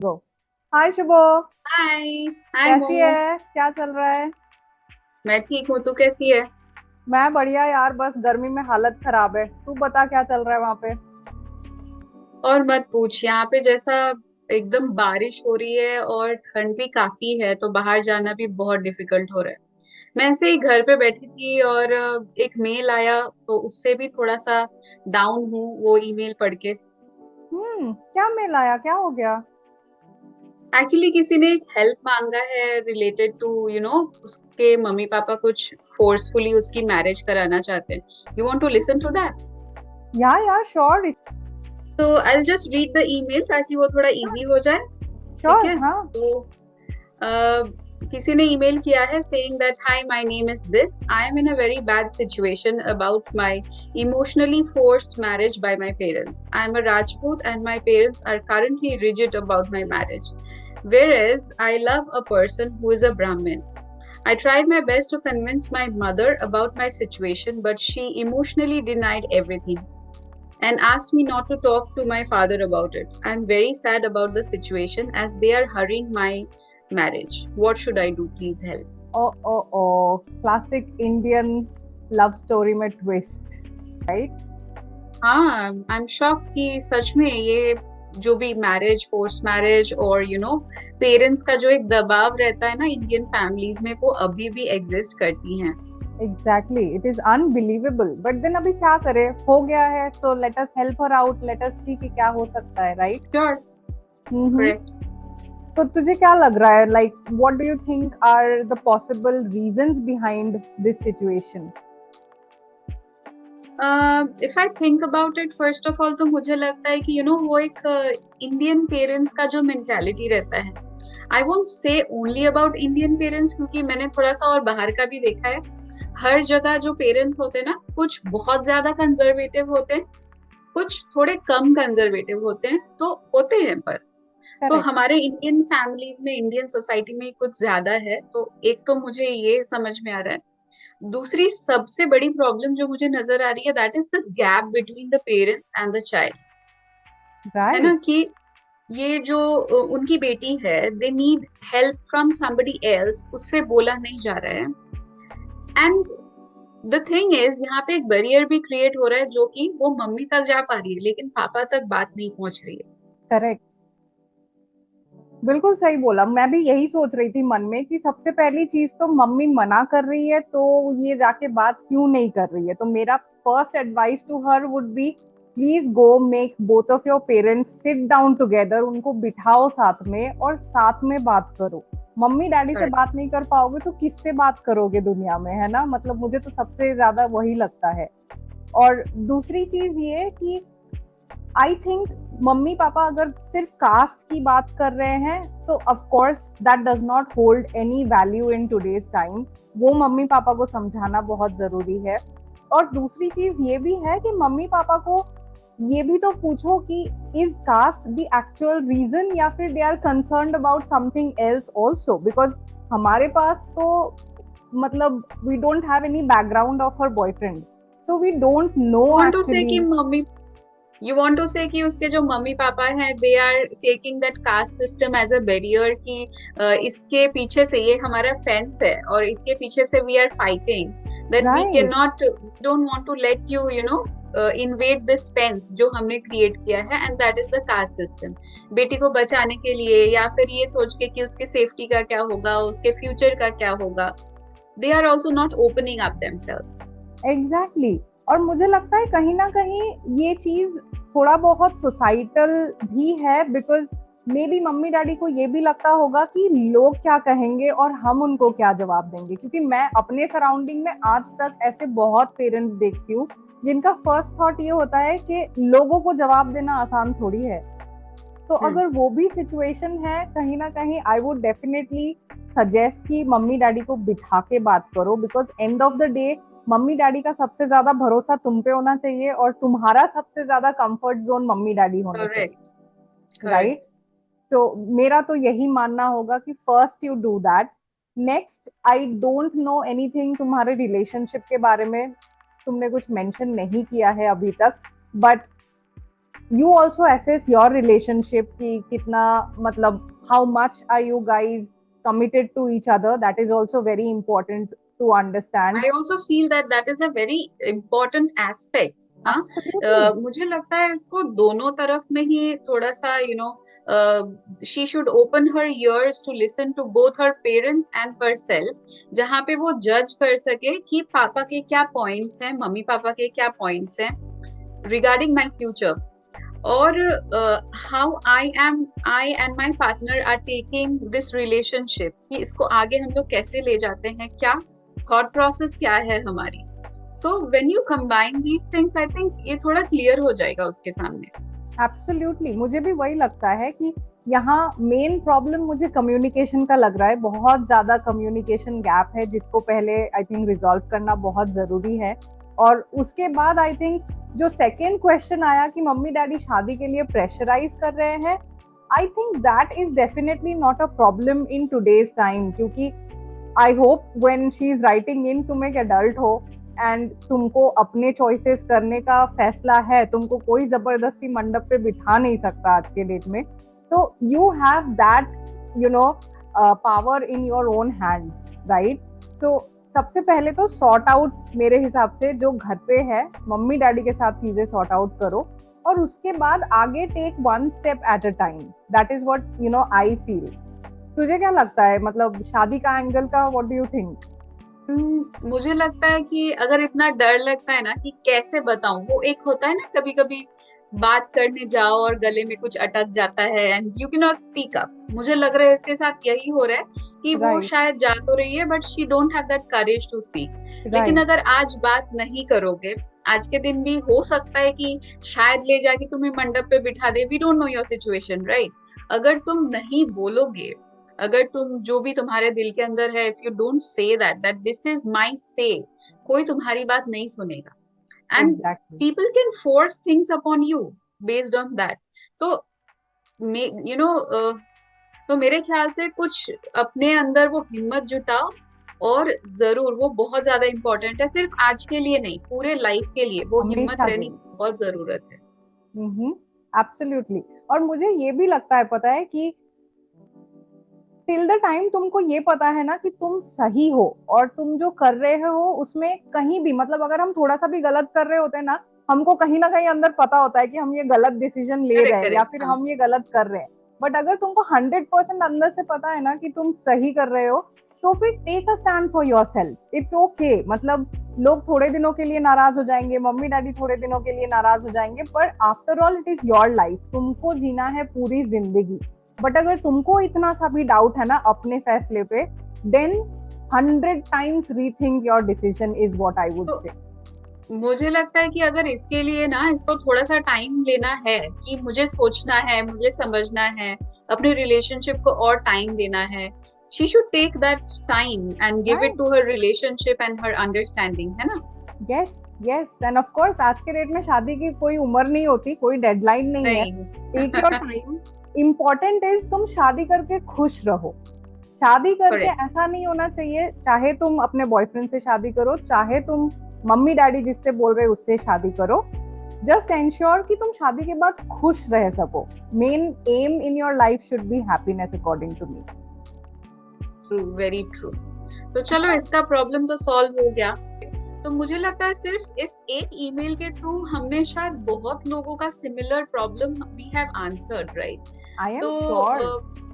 गो। हाय शुभो। हाय। हाय कैसी मोमो। है, क्या चल रहा है? मैं ठीक हूँ, तू कैसी है? मैं बढ़िया यार, बस गर्मी में हालत खराब है। तू बता क्या चल रहा है वहां पे? और मत पूछ, यहाँ पे जैसा एकदम बारिश हो रही है और ठंड भी काफी है, तो बाहर जाना भी बहुत डिफिकल्ट हो रहा है। मैं ऐसे ही घर पे बैठी थी और एक मेल आया, तो उससे भी थोड़ा सा डाउन हूँ वो ईमेल पढ़ के। क्या मेल आया, क्या हो गया? एक्चुअली किसी ने एक हेल्प मांगा है रिलेटेड टू उसके मम्मी पापा कुछ फोर्सफुली उसकी मैरिज कराना चाहते हैं। You want to listen to that? यार श्योर। तो I just read the email ताकि वो थोड़ा इजी हो जाए। ठीक श्योर है, हाँ। तो किसी ने ईमेल किया है saying that hi, my name is this, I am in a very bad situation about my emotionally forced marriage by my parents. I am a Rajput and my parents are currently rigid about my marriage, whereas I love a person who is a Brahmin. I tried my best to convince my mother about my situation, but she emotionally denied everything and asked me not to talk to my father about it. I'm very sad about the situation as they are hurrying my marriage. What should I do? Please help. Oh oh oh, classic Indian love story में twist, right? हाँ, I am shocked कि सच में ये जो भी marriage, force marriage और parents का जो एक दबाव रहता है ना इंडियन फैमिलीज में, वो अभी भी एग्जिस्ट करती हैं। Exactly, it is unbelievable, but then अभी क्या करे, हो गया है तो let us help her out, let us see कि क्या हो सकता है, राइट? श्योर। हम्म। करेक्ट। तो तुझे क्या लग रहा है, like what do you think are the possible reasons behind this situation? If I think about it, first of all तो मुझे लगता है कि वो एक इंडियन पेरेंट्स का जो मेंटालिटी रहता है। I won't say only about Indian parents, क्योंकि मैंने थोड़ा सा और बाहर का भी देखा है। हर जगह जो पेरेंट्स होते हैं ना, कुछ बहुत ज्यादा कंजर्वेटिव होते हैं, कुछ थोड़े कम कंजर्वेटिव होते हैं, तो होते हैं पर। तो करेक्ट। हमारे इंडियन फैमिलीज में, इंडियन सोसाइटी में कुछ ज्यादा है, तो एक तो मुझे ये समझ में आ रहा है। दूसरी सबसे बड़ी प्रॉब्लम जो मुझे नजर आ रही है, that is the gap between the parents and the child. है ना राइट। कि ये जो उनकी बेटी है, they need help from somebody else, उससे बोला नहीं जा रहा है। एंड द थिंग इज, यहाँ पे एक बैरियर भी क्रिएट हो रहा है, जो कि वो मम्मी तक जा पा रही है लेकिन पापा तक बात नहीं पहुंच रही है। करेक्ट। बिल्कुल सही बोला, मैं भी यही सोच रही थी मन में कि सबसे पहली चीज तो मम्मी मना कर रही है, तो ये जाके बात क्यों नहीं कर रही है। तो मेरा first advice to her would be, please go make both of your parents sit down together, उनको बिठाओ साथ में और साथ में बात करो। मम्मी डैडी से बात नहीं कर पाओगे तो किससे बात करोगे दुनिया में, है ना? मतलब मुझे तो सबसे ज्यादा वही लगता है। और दूसरी चीज ये कि आई थिंक मम्मी पापा अगर सिर्फ कास्ट की बात कर रहे हैं तो of course that does not hold any value in today's time. वो मम्मी पापा को समझाना बहुत जरूरी है। और दूसरी चीज ये भी है कि मम्मी पापा को ये भी तो पूछो कि is caste the actual reason या फिर they are concerned about something else also, because हमारे पास तो मतलब we don't have any background of her boyfriend, so we don't know want to say actually. कि मम्मी यू वांट टू से कि उसके जो मम्मी पापा हैं, they are taking that caste system as a barrier, कि इसके पीछे से ये हमारा फेंस है और इसके पीछे से we are fighting, that we can right. Not, don't want to let you invade this fence जो हमने क्रिएट किया है, and that is the caste system. बेटी को बचाने के लिए, या फिर ये सोच के कि उसके सेफ्टी का क्या होगा, उसके फ्यूचर का क्या होगा, they are also not opening up themselves. Exactly exactly. और मुझे लगता है कहीं ना कहीं ये चीज थोड़ा बहुत सोसाइटल भी है, because may be mummy daddy को ये भी लगता होगा कि लोग क्या कहेंगे और हम उनको क्या जवाब देंगे। क्योंकि मैं अपने सराउंडिंग में आज तक ऐसे बहुत पेरेंट्स देखती हूँ जिनका फर्स्ट थॉट ये होता है कि लोगों को जवाब देना आसान थोड़ी है। तो हम्म। अगर वो भी सिचुएशन है कहीं ना कहीं, आई वुड डेफिनेटली सजेस्ट कि मम्मी डैडी को बिठा के बात करो, because end of the day mummy daddy का सबसे ज्यादा भरोसा तुम पे होना चाहिए और तुम्हारा सबसे ज्यादा कंफर्ट जोन मम्मी डैडी होने करेक्ट। चाहिए, करेक्ट। राइट? तो मेरा तो यही मानना होगा कि first you do that. Next, I don't know anything तुम्हारे रिलेशनशिप के बारे में, तुमने कुछ मेंशन नहीं किया है अभी तक, but you also assess your relationship कि कितना मतलब how much are you guys committed to each other. That is also very important to understand. I also feel that that is a very important aspect. हाँ, Absolutely. मुझे लगता है इसको दोनों तरफ में ही थोड़ा सा she should open her ears to listen to both her parents and herself, जहाँ पे वो जज कर सके कि पापा के क्या पॉइंट्स हैं, मम्मी पापा के क्या पॉइंट्स हैं regarding my future, or how I and my partner are taking this relationship, कि इसको आगे हम लोग कैसे ले जाते हैं, क्या thought process क्या है हमारी. So when you combine these things, I think ये थोड़ा clear हो जाएगा उसके सामने. एब्सोल्युटली, मुझे भी वही लगता है कि यहाँ मेन प्रॉब्लम मुझे कम्युनिकेशन का लग रहा है. बहुत ज्यादा कम्युनिकेशन गैप है जिसको पहले आई थिंक रिजॉल्व करना बहुत जरूरी है. और उसके बाद आई थिंक जो सेकेंड क्वेश्चन आया कि मम्मी डैडी शादी के लिए प्रेशराइज कर रहे हैं, I think that is definitely not a problem in today's time. क्योंकि I hope when she is writing in, तुम एक एडल्ट हो एंड तुमको अपने चॉइसेस करने का फैसला है, तुमको कोई जबरदस्ती मंडप पे बिठा नहीं सकता आज के डेट में. तो you have that power in your own hands, right? So सबसे पहले तो सॉर्ट आउट, मेरे हिसाब से जो घर पे है मम्मी डैडी के साथ चीजें सॉर्ट आउट करो, और उसके बाद आगे take one step at a time. That is what I feel. तुझे क्या लगता है, मतलब शादी का एंगल का, व्हाट डू यू थिंक? मुझे लगता है कि अगर इतना डर लगता है ना कि कैसे बताऊं, वो एक होता है ना कभी कभी बात करने जाओ और गले में कुछ अटक जाता है and you can not speak up. मुझे लग रहा है इसके साथ यही हो रहा है कि वो राइट, शायद जा तो रही है but she don't have that courage to speak. लेकिन राइट. अगर आज बात नहीं करोगे, आज के दिन भी हो सकता है कि शायद ले जाके तुम्हें मंडप पे बिठा दे. We don't know your situation, right? अगर तुम नहीं बोलोगे, अगर तुम जो भी तुम्हारे दिल के अंदर है, if you don't say that this is my से, कोई तुम्हारी बात नहीं सुनेगा. And exactly. People can force things upon you based on that. तो यू नो तो मेरे ख्याल से कुछ अपने अंदर वो हिम्मत जुटाओ, और जरूर वो बहुत ज्यादा इंपॉर्टेंट है, सिर्फ आज के लिए नहीं, पूरे लाइफ के लिए वो हिम्मत हमेशा के रहनी लिए. बहुत जरूरत है. एब्सोल्युटली. और मुझे ये भी लगता है, पता है कि टिल द टाइम तुमको ये पता है ना कि तुम सही हो और तुम जो कर रहे हो उसमें कहीं भी, मतलब अगर हम थोड़ा सा भी गलत कर रहे होते हैं ना, हमको कहीं ना कहीं अंदर पता होता है कि हम ये गलत डिसीजन ले रहे करेक्ट, हैं या करेक्ट. फिर हाँ, हम ये गलत कर रहे हैं. बट अगर तुमको 100% अंदर से पता है ना कि तुम सही कर रहे हो, तो फिर take a stand for yourself. It's okay. मतलब लोग थोड़े दिनों के लिए नाराज हो जाएंगे, मम्मी डैडी थोड़े दिनों के लिए नाराज हो जाएंगे, पर after all it is your life. तुमको जीना है पूरी जिंदगी. बट अगर तुमको इतना सा भी डाउट है ना अपने फैसले पे, then 100 times rethink your decision is what I would तो से. मुझे लगता है कि अगर इसके लिए ना इसको थोड़ा सा टाइम लेना है, कि मुझे सोचना है, मुझे समझना है, अपने रिलेशनशिप को और टाइम देना है, she should take that time and give it right. To her relationship and her understanding, है ना? Yes, yes. And of course आज के डेट में शादी की कोई उम्र नहीं होती, कोई डेडलाइन नहीं है. नहीं. Take your time. Important is तुम शादी करके खुश रहो. शादी करके करेक्ट. ऐसा नहीं होना चाहिए, चाहे तुम अपने बॉयफ्रेंड से शादी करो, चाहे तुम मम्मी डैडी जिससे बोल रहे उससे शादी करो, जस्ट एंश्योर कि तुम शादी के बाद खुश रह सको. Main aim in your life should be happiness according to me. True, very true. तो चलो, इसका प्रॉब्लम तो सॉल्व हो गया. तो मुझे लगता है सिर्फ इस एक ईमेल के थ्रू हमने शायद बहुत लोगों का similar problem we have answered, right? I am sure. तो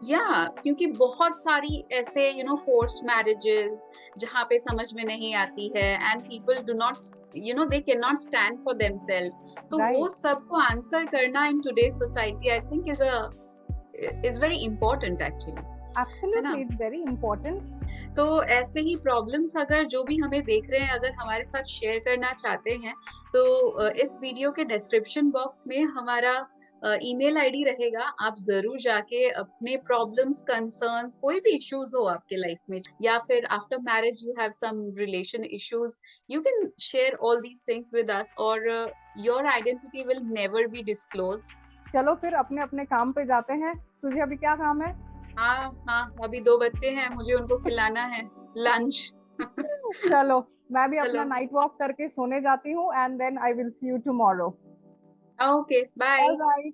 या क्योंकि बहुत सारी ऐसे फोर्स्ड मैरिजेस जहाँ पे समझ में नहीं आती है and people do not they can not stand for themselves. तो वो राइट. सबको आंसर करना in today society I think is very important actually, है ना? Absolutely, it's very important. तो ऐसे ही प्रॉब्लम्स अगर जो भी हमें देख रहे हैं अगर हमारे साथ शेयर करना चाहते हैं, तो इस वीडियो के डिस्क्रिप्शन बॉक्स में हमारा ईमेल आईडी रहेगा. आप जरूर जाके अपने प्रॉब्लम्स, कंसर्न्स, कोई भी इश्यूज हो आपके लाइफ में, या फिर after marriage you have some relation issues, you can share all these things with us, और your identity will never be disclosed. चलो फिर अपने अपने काम पे जाते हैं. तुझे अभी क्या काम है? हाँ, हाँ, अभी 2 बच्चे हैं, मुझे उनको खिलाना है लंच. चलो, मैं भी अपना चलो, नाइट वॉक करके सोने जाती हूँ, and then I will see you tomorrow. Okay, All bye. right.